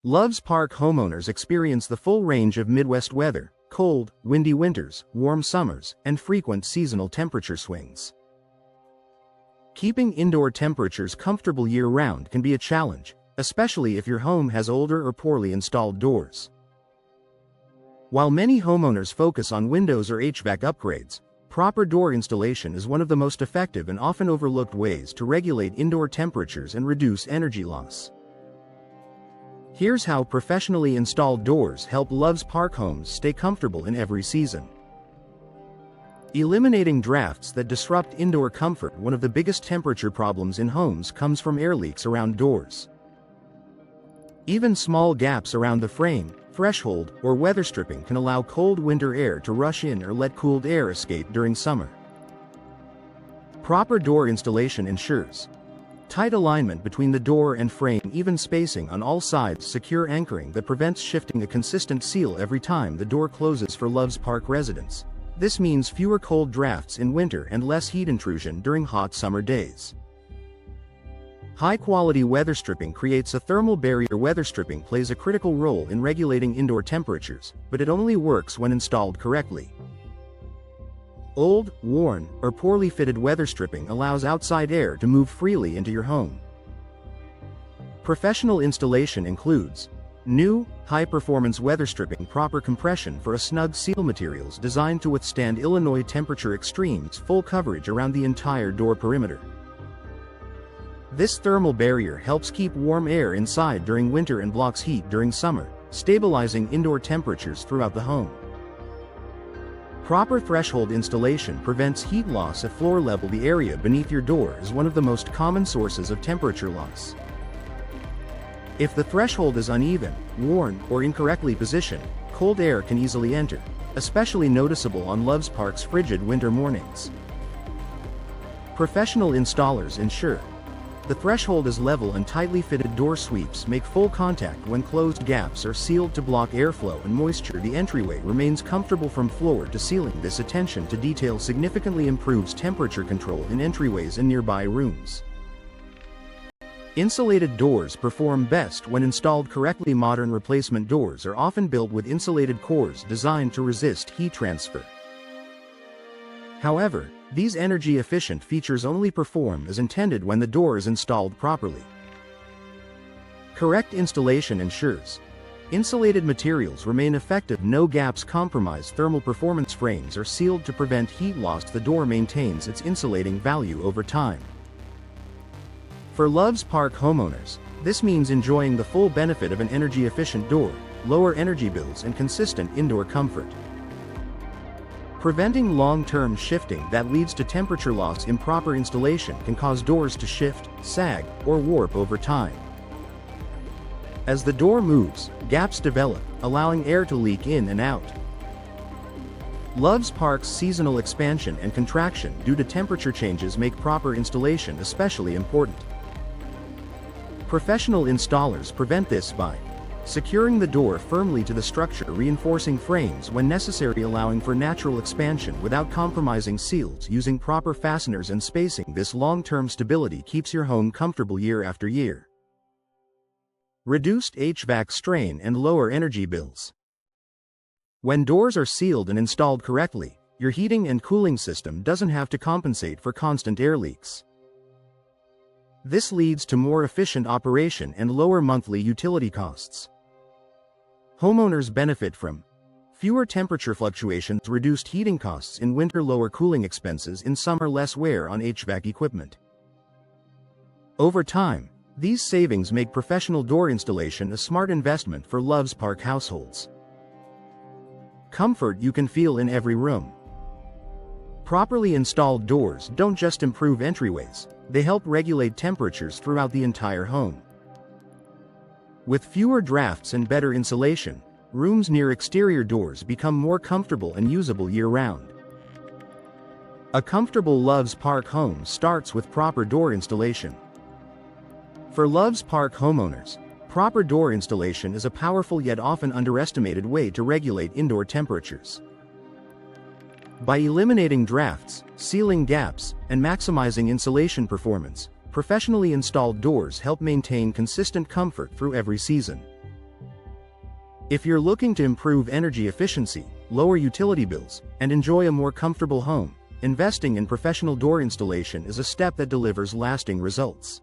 Loves Park homeowners experience the full range of Midwest weather: cold, windy winters, warm summers, and frequent seasonal temperature swings. Keeping indoor temperatures comfortable year-round can be a challenge, especially if your home has older or poorly installed doors. While many homeowners focus on windows or HVAC upgrades, proper door installation is one of the most effective and often overlooked ways to regulate indoor temperatures and reduce energy loss. Here's how professionally installed doors help Loves Park homes stay comfortable in every season. Eliminating drafts that disrupt indoor comfort. One of the biggest temperature problems in homes comes from air leaks around doors. Even small gaps around the frame, threshold, or weather stripping can allow cold winter air to rush in or let cooled air escape during summer. Proper door installation ensures tight alignment between the door and frame, even spacing on all sides, secure anchoring that prevents shifting, a consistent seal every time the door closes. For Loves Park residents, this means fewer cold drafts in winter and less heat intrusion during hot summer days. High-quality weather stripping creates a thermal barrier. Weather stripping plays a critical role in regulating indoor temperatures, but it only works when installed correctly. Old, worn, or poorly fitted weather stripping allows outside air to move freely into your home. Professional installation includes new, high-performance weather stripping, proper compression for a snug seal, materials designed to withstand Illinois temperature extremes, full coverage around the entire door perimeter. This thermal barrier helps keep warm air inside during winter and blocks heat during summer, stabilizing indoor temperatures throughout the home. Proper threshold installation prevents heat loss at floor level. The area beneath your door is one of the most common sources of temperature loss. If the threshold is uneven, worn, or incorrectly positioned, cold air can easily enter, especially noticeable on Loves Park's frigid winter mornings. Professional installers ensure the threshold is level and tightly fitted. Door sweeps make full contact when closed gaps are sealed to block airflow and moisture. The entryway remains comfortable from floor to ceiling. This attention to detail significantly improves temperature control in entryways and nearby rooms. Insulated doors perform best when installed correctly. Modern replacement doors are often built with insulated cores designed to resist heat transfer. However, these energy-efficient features only perform as intended when the door is installed properly. Correct installation ensures insulated materials remain effective, no gaps compromise thermal performance. Frames are sealed to prevent heat loss. The door maintains its insulating value over time. For Loves Park homeowners, this means enjoying the full benefit of an energy-efficient door, lower energy bills, and consistent indoor comfort. Preventing long-term shifting that leads to temperature loss. Improper installation can cause doors to shift, sag, or warp over time. As the door moves, gaps develop, allowing air to leak in and out. Loves Park's seasonal expansion and contraction due to temperature changes make proper installation especially important. Professional installers prevent this by securing the door firmly to the structure, reinforcing frames when necessary, allowing for natural expansion without compromising seals, using proper fasteners and spacing. This long-term stability keeps your home comfortable year after year. Reduced HVAC strain and lower energy bills. When doors are sealed and installed correctly, your heating and cooling system doesn't have to compensate for constant air leaks. This leads to more efficient operation and lower monthly utility costs. Homeowners benefit from fewer temperature fluctuations, reduced heating costs in winter, lower cooling expenses in summer, less wear on HVAC equipment. Over time, these savings make professional door installation a smart investment for Loves Park households. Comfort you can feel in every room. Properly installed doors don't just improve entryways, they help regulate temperatures throughout the entire home. With fewer drafts and better insulation, rooms near exterior doors become more comfortable and usable year-round. A comfortable Loves Park home starts with proper door installation. For Loves Park homeowners, proper door installation is a powerful yet often underestimated way to regulate indoor temperatures. By eliminating drafts, sealing gaps, and maximizing insulation performance, professionally installed doors help maintain consistent comfort through every season. If you're looking to improve energy efficiency, lower utility bills, and enjoy a more comfortable home, investing in professional door installation is a step that delivers lasting results.